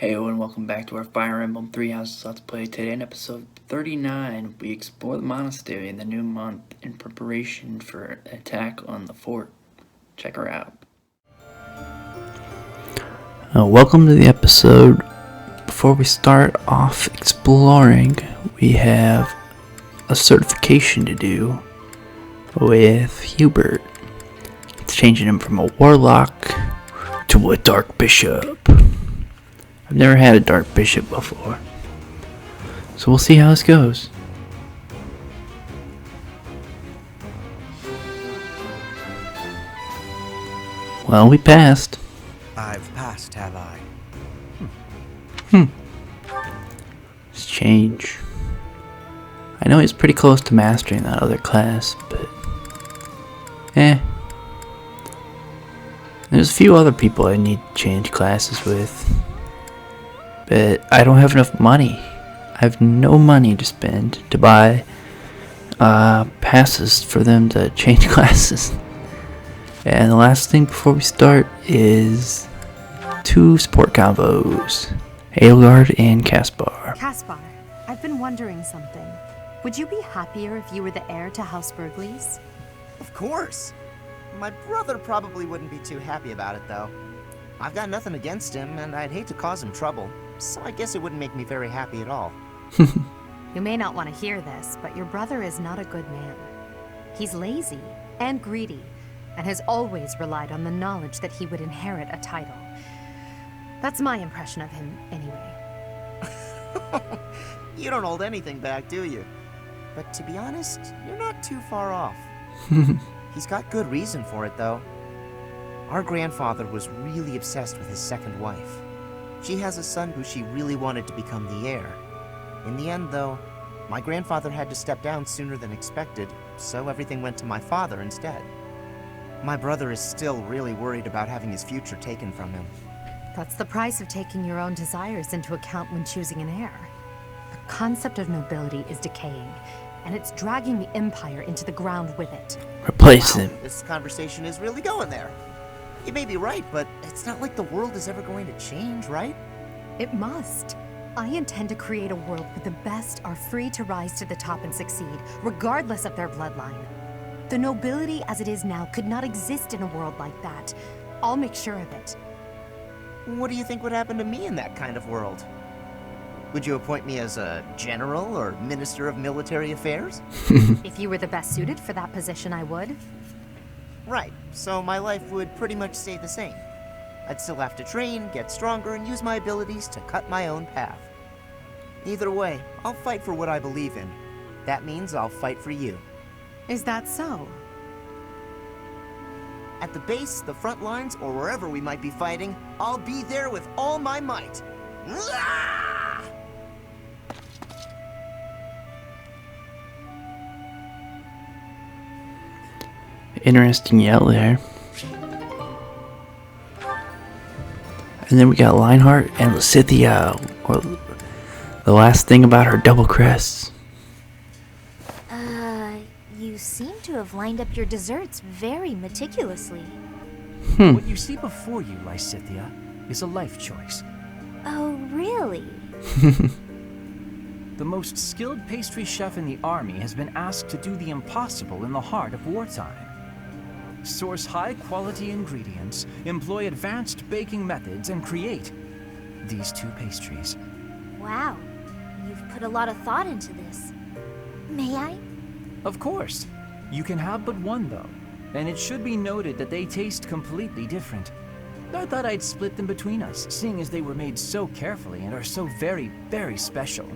Heyo and welcome back to our Fire Emblem 3 Houses Let's Play. Today in episode 39, we explore the monastery in the new month in preparation for an attack on the fort. Check her out. Welcome to the episode. Before we start off exploring, we have a certification to do with Hubert. It's changing him from a warlock to a dark bishop. I've never had a dark bishop before, so we'll see how this goes. Well, we passed. I've passed, have I? Let's change. I know he's pretty close to mastering that other class, but there's a few other people I need to change classes with. But I don't have enough money. I have no money to spend to buy passes for them to change classes. And the last thing before we start is 2 support combos. Edelgard and Caspar. Caspar, I've been wondering something. Would you be happier if you were the heir to House Burgleys? Of course. My brother probably wouldn't be too happy about it, though. I've got nothing against him, and I'd hate to cause him trouble, so I guess it wouldn't make me very happy at all. You may not want to hear this, but your brother is not a good man. He's lazy and greedy, and has always relied on the knowledge that he would inherit a title. That's my impression of him, anyway. You don't hold anything back, do you? But to be honest, you're not too far off. He's got good reason for it, though. Our grandfather was really obsessed with his second wife. She has a son who she really wanted to become the heir. In the end, though, my grandfather had to step down sooner than expected, so everything went to my father instead. My brother is still really worried about having his future taken from him. That's the price of taking your own desires into account when choosing an heir. The concept of nobility is decaying, and it's dragging the Empire into the ground with it. Replace him. This conversation is really going there. You may be right, but it's not like the world is ever going to change, right? It must. I intend to create a world where the best are free to rise to the top and succeed, regardless of their bloodline. The nobility as it is now could not exist in a world like that. I'll make sure of it. What do you think would happen to me in that kind of world? Would you appoint me as a general or minister of military affairs? If you were the best suited for that position, I would. Right, so my life would pretty much stay the same. I'd still have to train, get stronger, and use my abilities to cut my own path. Either way, I'll fight for what I believe in. That means I'll fight for you. Is that so? At the base, the front lines, or wherever we might be fighting, I'll be there with all my might. Ah! Interesting yell there. And then we got Lionheart and Lysithea, or the last thing about her double crests. You seem to have lined up your desserts very meticulously. What you see before you, Lysithea, is a life choice. Oh, really? The most skilled pastry chef in the army has been asked to do the impossible in the heart of wartime. Source high-quality ingredients, employ advanced baking methods, and create these 2 pastries. Wow, you've put a lot of thought into this. May I? Of course. You can have but one, though, and it should be noted that they taste completely different. I thought I'd split them between us, seeing as they were made so carefully and are so very, very special.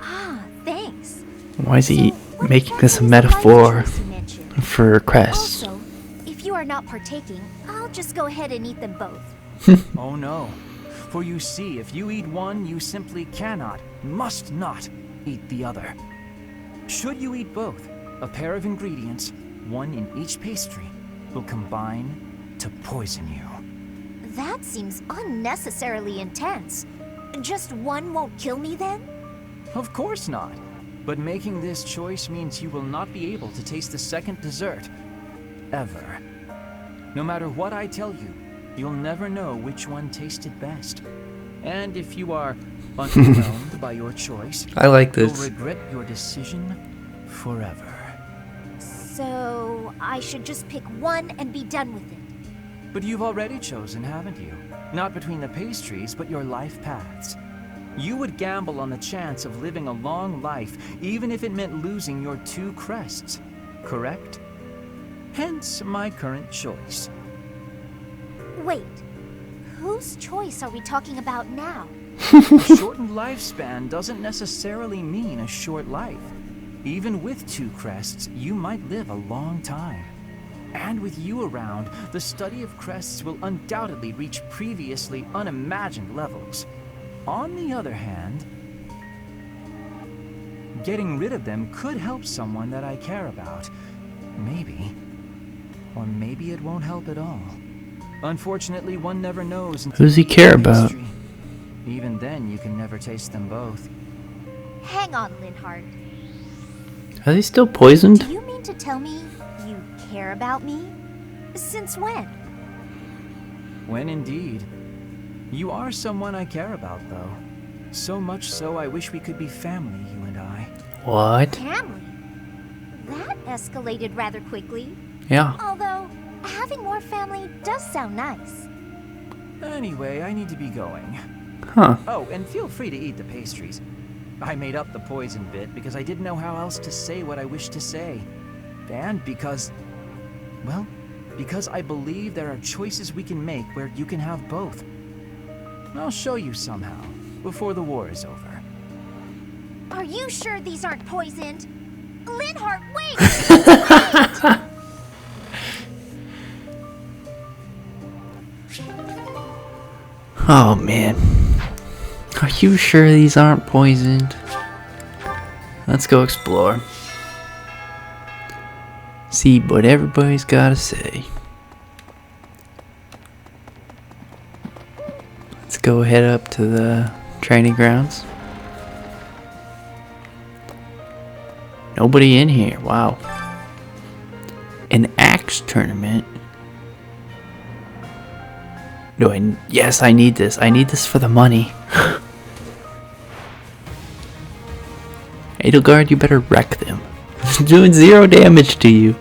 Ah, thanks. Why is he What making this a exactly is the metaphor life choice you mentioned? for crests? Also, if you are not partaking, I'll just go ahead and eat them both. Oh no. For you see, if you eat one, you simply cannot, must not, eat the other. Should you eat both, a pair of ingredients, one in each pastry, will combine to poison you. That seems unnecessarily intense. Just one won't kill me then? Of course not. But making this choice means you will not be able to taste the second dessert. Ever. No matter what I tell you, you'll never know which one tasted best. And if you are underwhelmed by your choice, I like you'll this. regret your decision forever. So, I should just pick one and be done with it. But you've already chosen, haven't you? Not between the pastries, but your life paths. You would gamble on the chance of living a long life, even if it meant losing your 2 crests, correct? Hence my current choice. Wait, whose choice are we talking about now? A shortened lifespan doesn't necessarily mean a short life. Even with 2 crests, you might live a long time. And with you around, the study of crests will undoubtedly reach previously unimagined levels. On the other hand, getting rid of them could help someone that I care about. Maybe. Or maybe it won't help at all. Unfortunately, one never knows. Who's he care about? Even then, you can never taste them both. Hang on, Linhardt. Are they still poisoned? Do you mean to tell me you care about me? Since when? When indeed. You are someone I care about, though. So much so I wish we could be family, you and I. What? Family? That escalated rather quickly. Yeah. Although, having more family does sound nice. Anyway, I need to be going. Huh. Oh, and feel free to eat the pastries. I made up the poison bit because I didn't know how else to say what I wished to say. And because... well, because I believe there are choices we can make where you can have both. I'll show you somehow, before the war is over. Are you sure these aren't poisoned? Linhardt, wait! Oh man. Are you sure these aren't poisoned? Let's go explore. See what everybody's gotta say. Let's go head up to the training grounds. Nobody in here. Wow. An axe tournament. Yes, I need this. I need this for the money. Edelgard, you better wreck them. It's doing 0 damage to you.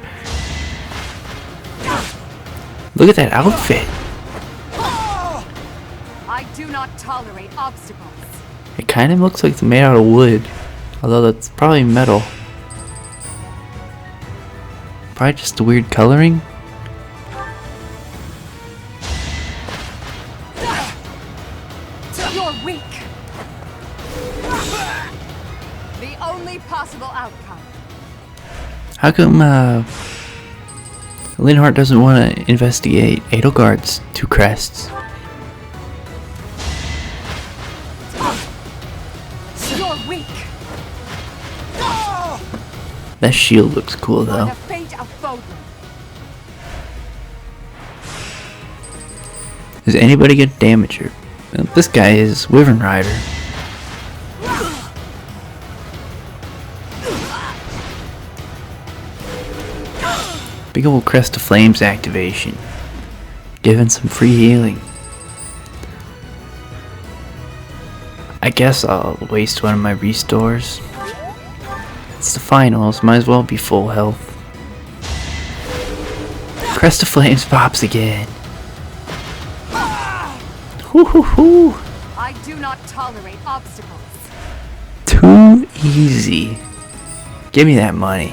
Look at that outfit. I do not tolerate obstacles. It kind of looks like it's made out of wood. Although that's probably metal. Probably just the weird coloring. You're weak. The only possible outcome. How come Linhardt doesn't want to investigate Edelgard's 2 crests? You're weak. That shield looks cool For though. the fate of Bodlin. Does anybody get damage here? Well, this guy is Wyvern Rider. Big ol' Crest of Flames activation. Giving some free healing. I guess I'll waste one of my restores. It's the finals, might as well be full health. Crest of Flames pops again. Hoo hoo hoo! I do not tolerate obstacles. Too easy. Give me that money.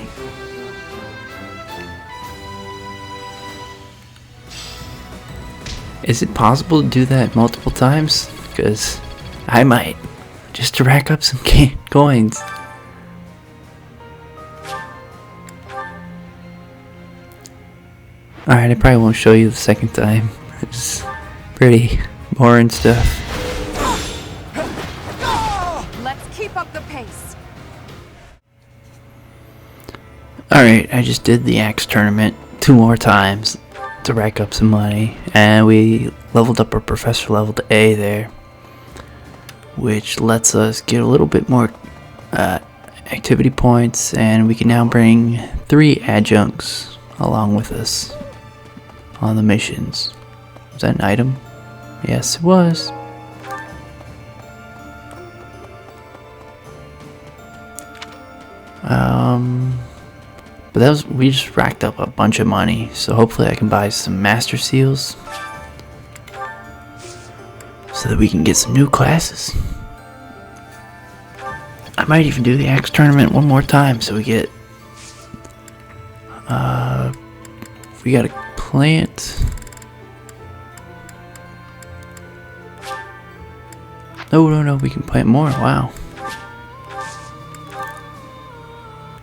Is it possible to do that multiple times? Because I might. Just to rack up some coins. Alright, I probably won't show you the second time. It's pretty boring stuff. Let's keep up the pace. Alright, I just did the axe tournament 2 more times to rack up some money, and we leveled up our professor level to A there, which lets us get a little bit more activity points, and we can now bring 3 adjuncts along with us on the missions. Was that an item? Yes, it was. But that was, we just racked up a bunch of money, so hopefully I can buy some master seals so that we can get some new classes. I might even do the axe tournament one more time so we get we got a plant. No, we can plant more. Wow.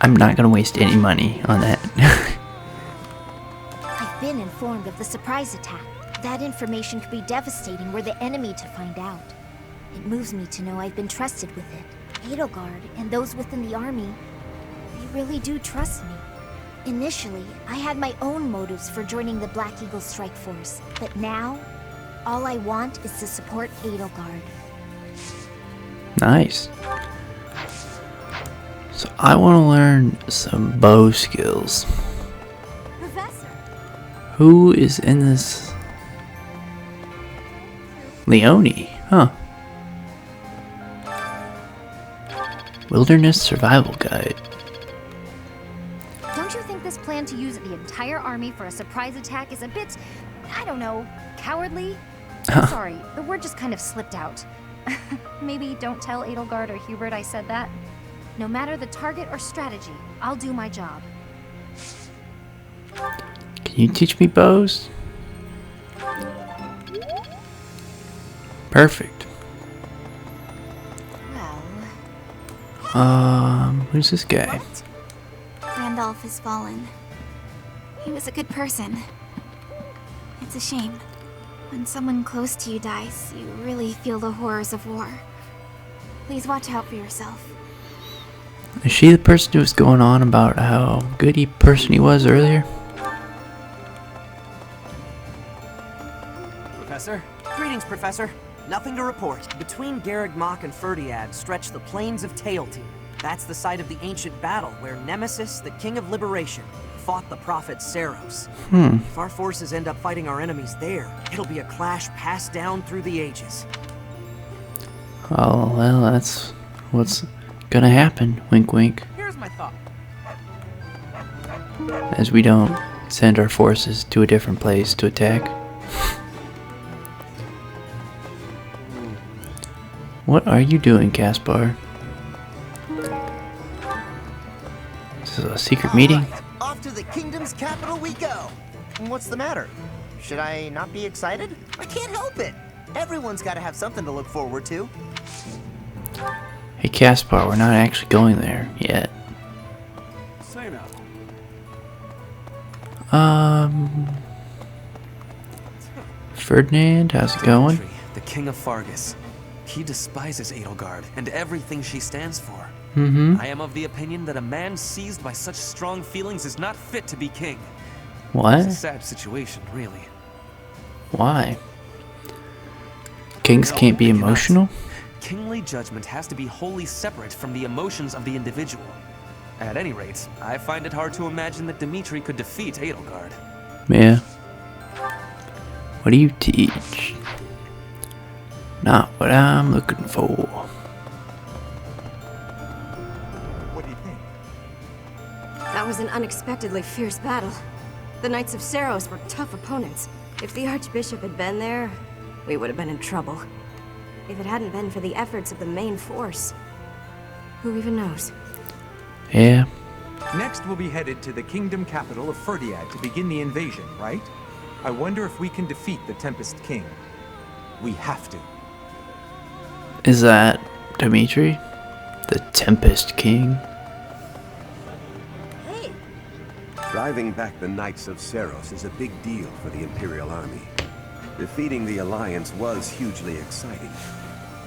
I'm not gonna waste any money on that. I've been informed of the surprise attack. That information could be devastating were the enemy to find out. It moves me to know I've been trusted with it. Edelgard and those within the army, they really do trust me. Initially, I had my own motives for joining the Black Eagle Strike Force, but now, all I want is to support Edelgard. Nice. So I want to learn some bow skills. Professor! Who is in this? Leone, huh? Wilderness Survival Guide. Don't you think this plan to use the entire army for a surprise attack is a bit, I don't know, cowardly? I'm sorry, the word just kind of slipped out. Maybe don't tell Edelgard or Hubert I said that. No matter the target or strategy, I'll do my job. Can you teach me bows? Perfect. Well... Who's this guy? Randolph has fallen. He was a good person. It's a shame. When someone close to you dies, you really feel the horrors of war. Please watch out for yourself. Is she the person who was going on about how good a person he was earlier? Professor? Greetings, Professor. Nothing to report. Between Garreg Mach and Ferdiad stretch the plains of Tailtean. That's the site of the ancient battle where Nemesis, the King of Liberation, fought the prophet Saros. If our forces end up fighting our enemies there, it'll be a clash passed down through the ages. Oh, well, that's what's gonna happen. Wink, wink. Here's my thought. As we don't send our forces to a different place to attack. What are you doing, Caspar? This is a secret meeting? Right, off to the kingdom's capital we go. What's the matter? Should I not be excited? I can't help it. Everyone's got to have something to look forward to. Hey, Caspar, we're not actually going there yet. Say now. Ferdinand, how's it going? The King of Fargus. He despises Edelgard and everything she stands for. I am of the opinion that a man seized by such strong feelings is not fit to be king. It's a What? sad situation, really. Why? Kings No, can't be I cannot. emotional? Kingly judgment has to be wholly separate from the emotions of the individual. At any rate, I find it hard to imagine that Dimitri could defeat Edelgard. Yeah. What do you teach? Not what I'm looking for. What do you think? That was an unexpectedly fierce battle. The Knights of Saros were tough opponents. If the Archbishop had been there, we would have been in trouble. If it hadn't been for the efforts of the main force, who even knows? Yeah. Next, we'll be headed to the kingdom capital of Ferdiad to begin the invasion, right? I wonder if we can defeat the Tempest King. We have to. Is that Dimitri? The Tempest King? Hey, Driving back the Knights of Saros is a big deal for the Imperial Army. Defeating the Alliance was hugely exciting,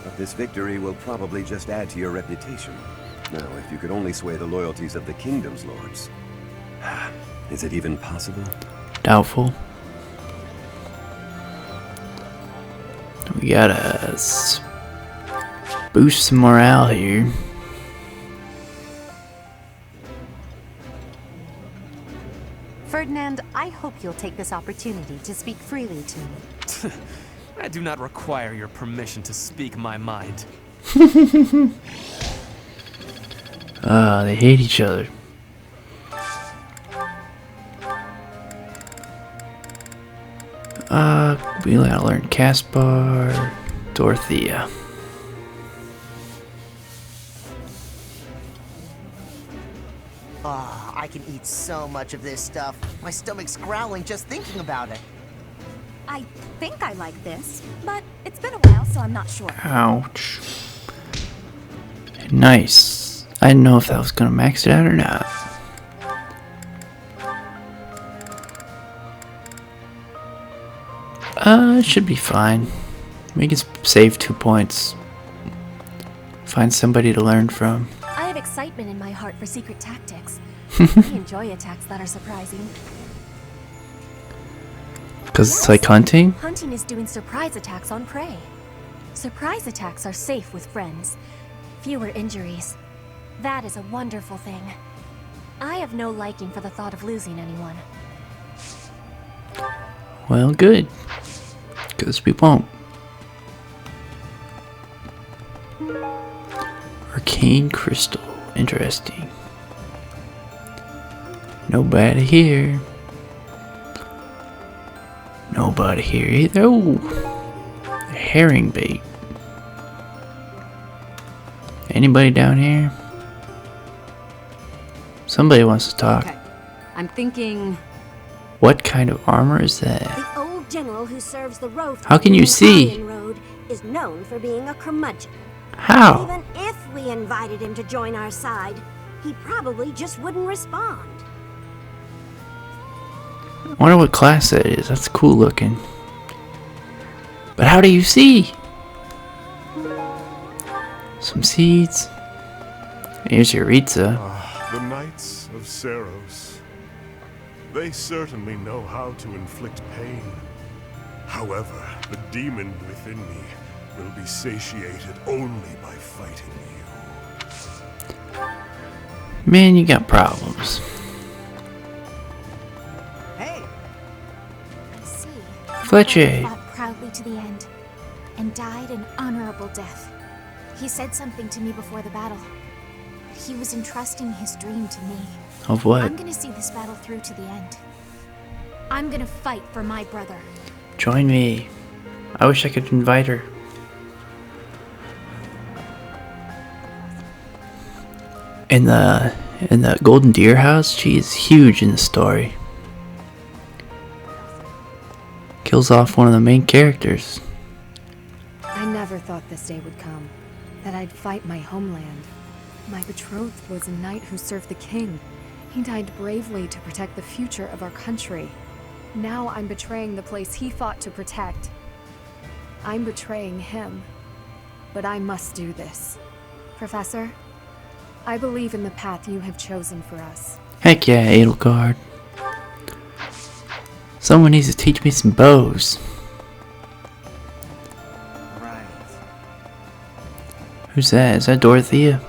but this victory will probably just add to your reputation. Now, if you could only sway the loyalties of the Kingdom's lords. Is it even possible? Doubtful. We gotta boost some morale here. Ferdinand, I hope you'll take this opportunity to speak freely to me. I do not require your permission to speak my mind. They hate each other. We gotta learn Caspar, Dorothea. Ah, I can eat so much of this stuff. My stomach's growling just thinking about it. I think I like this, but it's been a while, so I'm not sure. Ouch. Nice. I didn't know if that was gonna max it out or not. It should be fine. We can save 2 points. Find somebody to learn from. I have excitement in my heart for secret tactics. I enjoy attacks that are surprising. Because it's like hunting? Hunting is doing surprise attacks on prey. Surprise attacks are safe with friends. Fewer injuries. That is a wonderful thing. I have no liking for the thought of losing anyone. Well, good. Because we won't. Arcane crystal. Interesting. Nobody here. Nobody here either. Oh, herring bait. Anybody down here? Somebody wants to talk. Okay. I'm thinking... What kind of armor is that? The old general who serves the road. How can you see? Road is known for being a curmudgeon. How? Even if we invited him to join our side, he probably just wouldn't respond. I wonder what class that is. That's cool looking. But how do you see? Some seeds. Here's your Ritza. The Knights of Seros. They certainly know how to inflict pain. However, the demon within me will be satiated only by fighting you. Man, you got problems. Hey! I see. Fletcher. He fought proudly to the end and died an honorable death. He said something to me before the battle. He was entrusting his dream to me. Of what? I'm gonna see this battle through to the end. I'm gonna fight for my brother. Join me. I wish I could invite her. In the Golden Deer house, she is huge in the story. Kills off one of the main characters. I never thought this day would come, that I'd fight my homeland. My betrothed was a knight who served the king. He died bravely to protect the future of our country. Now I'm betraying the place he fought to protect. I'm betraying him. But I must do this. Professor, I believe in the path you have chosen for us. Heck yeah, Edelgard. Someone needs to teach me some bows. Right. Who's that? Is that Dorothea?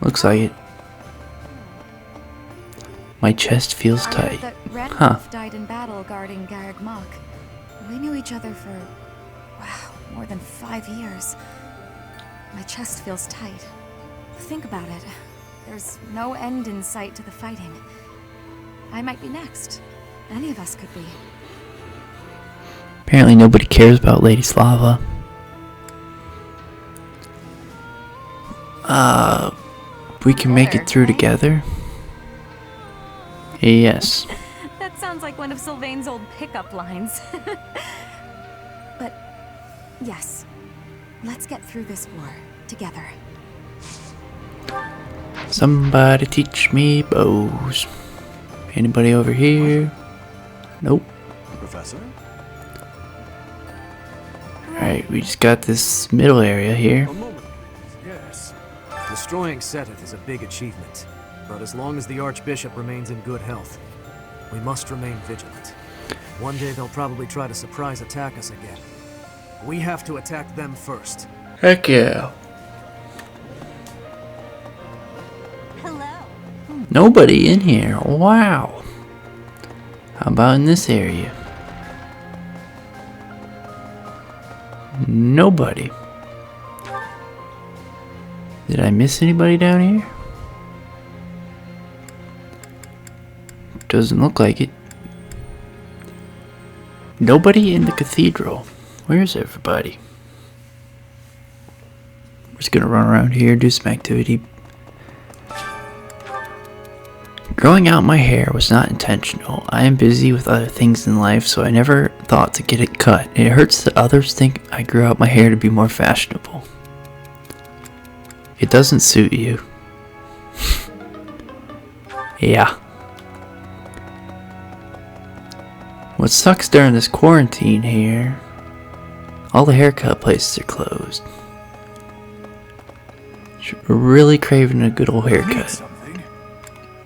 Looks like it. My chest feels I tight. heard that Red Huh. Wolf died in battle guarding Garreg Mach. We knew each other for, wow, more than 5 years. My chest feels tight. Think about it. There's no end in sight to the fighting. I might be next. Any of us could be. Apparently nobody cares about Lady Slava. We can make it through together. Yes. That sounds like one of Sylvain's old pickup lines. But, yes. Let's get through this war together. Somebody teach me bows. Anybody over here? Nope. Professor? Alright, we just got this middle area here. A moment. Yes. Destroying Seteth is a big achievement, but as long as the Archbishop remains in good health, we must remain vigilant. One day they'll probably try to surprise attack us again. We have to attack them first. Heck yeah. Hello. Nobody in here. Wow. How about in this area? Nobody. Did I miss anybody down here? Doesn't look like it. Nobody in the cathedral. Where's everybody? We're just gonna run around here, do some activity. Growing out my hair was not intentional. I am busy with other things in life, so I never thought to get it cut. It hurts that others think I grew out my hair to be more fashionable. It doesn't suit you. Yeah. What sucks during this quarantine here, all the haircut places are closed. Really craving a good old haircut.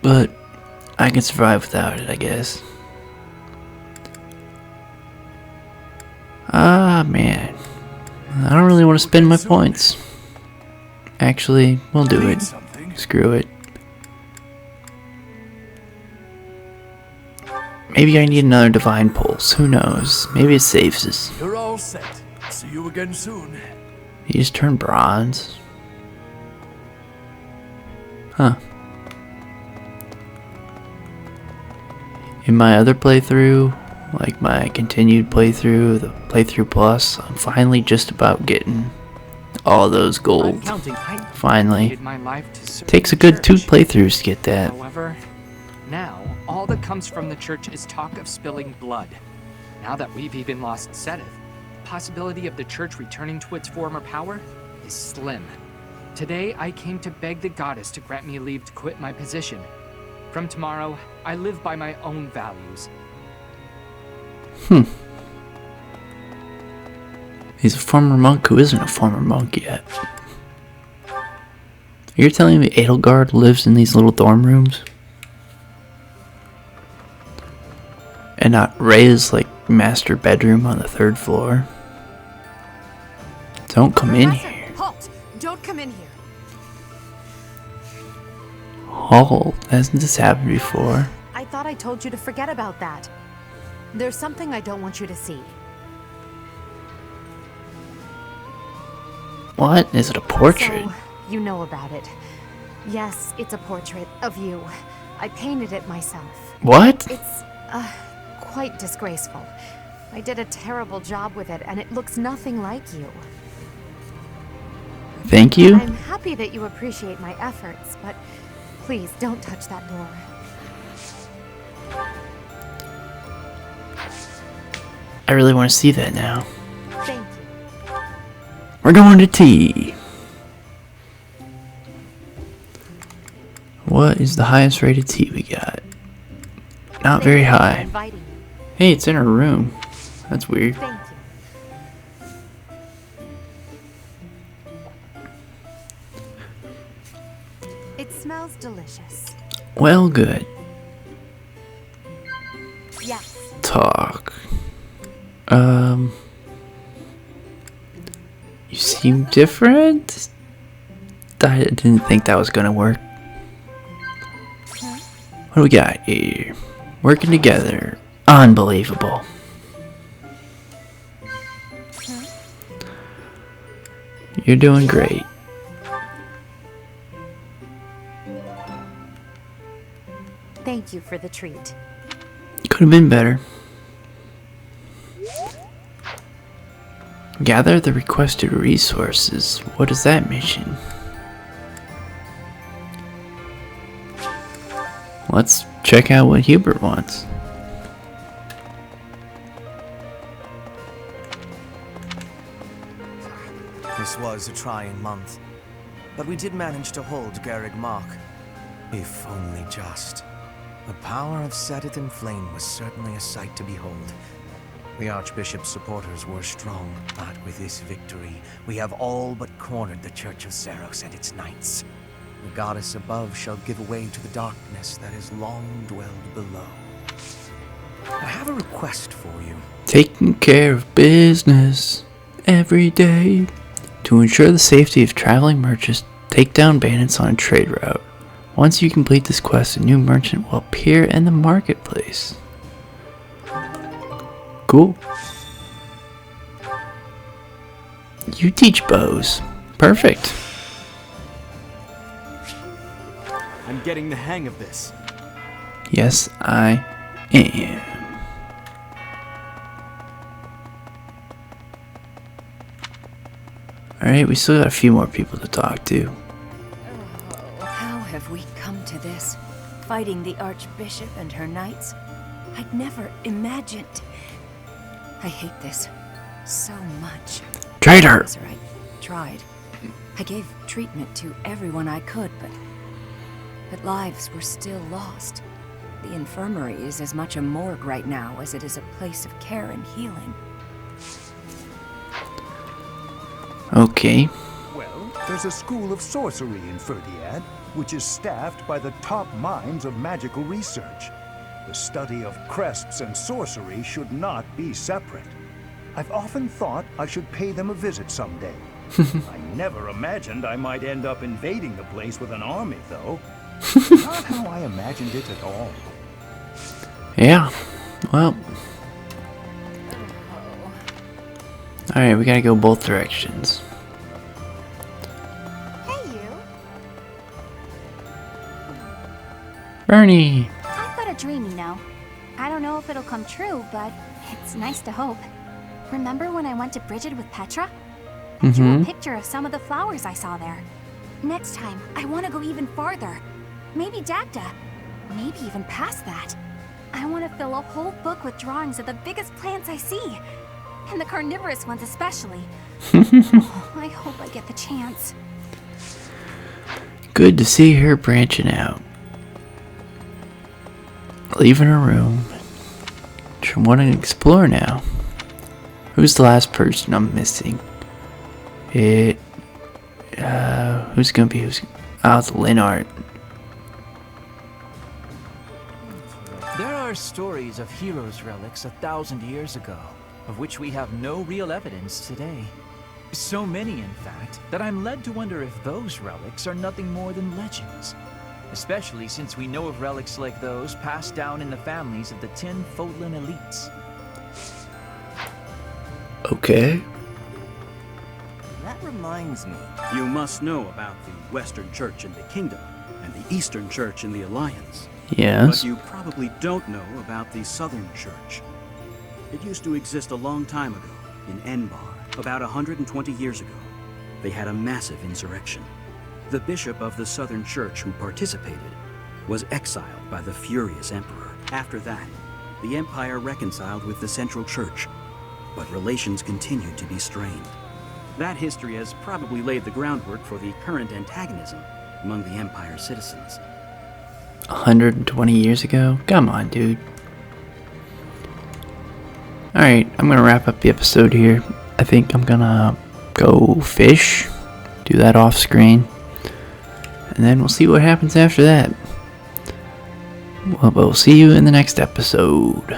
But I can survive without it, I guess. Ah, man. I don't really want to spend my points. Actually, we'll do it. Screw it. Maybe I need another divine pulse. Who knows? Maybe it saves us. You're all set. See you again soon. He just turned bronze. Huh. In my other playthrough, like my continued playthrough, the playthrough plus, I'm finally just about getting all those gold. Finally. Takes a good 2 playthroughs to get that. However, now all that comes from the church is talk of spilling blood. Now that we've even lost Seth, the possibility of the church returning to its former power is slim. Today, I came to beg the goddess to grant me leave to quit my position. From tomorrow, I live by my own values. He's a former monk who isn't a former monk yet. You're telling me Edelgard lives in these little dorm rooms? And not Ray's, like, master bedroom on the 3rd floor? Don't come in here. Halt! Don't come in here. Oh, hasn't this happened before? I thought I told you to forget about that. There's something I don't want you to see. What? Is it a portrait? So, you know about it. Yes, it's a portrait of you. I painted it myself. What? It's, quite disgraceful. I did a terrible job with it, and it looks nothing like you. Thank you? I'm happy that you appreciate my efforts, but please don't touch that door. I really want to see that now. Thank you. We're going to tea. What is the highest rated tea we got? Not very high. Hey, it's in her room. That's weird. Thank you. It smells delicious. Well, good. Yes. Talk. You seem different? I didn't think that was gonna work. What do we got here? Working together. Unbelievable. You're doing great. Thank you for the treat. Could have been better. Gather the requested resources. What is that mission? Let's check out what Hubert wants. This was a trying month, but we did manage to hold Garreg Mach. If only just. The power of Seteth in Flame was certainly a sight to behold. The Archbishop's supporters were strong, but with this victory, we have all but cornered the Church of Seros and its knights. The goddess above shall give way to the darkness that has long dwelled below. I have a request for you. Taking care of business every day. To ensure the safety of traveling merchants, take down bandits on a trade route. Once you complete this quest, a new merchant will appear in the marketplace. Cool. You teach bows. Perfect. I'm getting the hang of this. Yes, I am. Alright, we still got a few more people to talk to. How have we come to this? Fighting the Archbishop and her knights? I'd never imagined. I hate this so much. Traitor! I tried. I gave treatment to everyone I could, but lives were still lost. The infirmary is as much a morgue right now as it is a place of care and healing. Okay. Well, there's a school of sorcery in Ferdiad, which is staffed by the top minds of magical research. The study of crests and sorcery should not be separate. I've often thought I should pay them a visit someday. I never imagined I might end up invading the place with an army, though. Not how I imagined it at all. Yeah, well. Alright, we gotta go both directions. Hey, you. Bernie! I've got a dream, you know. I don't know if it'll come true, but it's nice to hope. Remember when I went to Bridget with Petra? I drew a picture of some of the flowers I saw there. Next time, I want to go even farther. Maybe Dagda. Maybe even past that. I want to fill a whole book with drawings of the biggest plants I see. And the carnivorous ones especially. Oh, I hope I get the chance. Good to see her branching out. Leaving her room. I want to explore now. Who's the last person I'm missing? Who's gonna be it's Linart. There are stories of heroes' relics 1,000 years ago, of which we have no real evidence today. So many, in fact, that I'm led to wonder if those relics are nothing more than legends. Especially since we know of relics like those passed down in the families of the 10 Fodlan elites. Okay. That reminds me. You must know about the Western Church in the Kingdom and the Eastern Church in the Alliance. Yes. But you probably don't know about the Southern Church. It used to exist a long time ago in Enbar, about 120 years ago. They had a massive insurrection. The bishop of the Southern Church who participated was exiled by the furious emperor. After that, the empire reconciled with the Central Church, but relations continued to be strained. That history has probably laid the groundwork for the current antagonism among the empire's citizens. 120 years ago? Come on, dude. Alright, I'm gonna wrap up the episode here. I think I'm gonna go fish, do that off screen, and then we'll see what happens after that. Well, we'll see you in the next episode.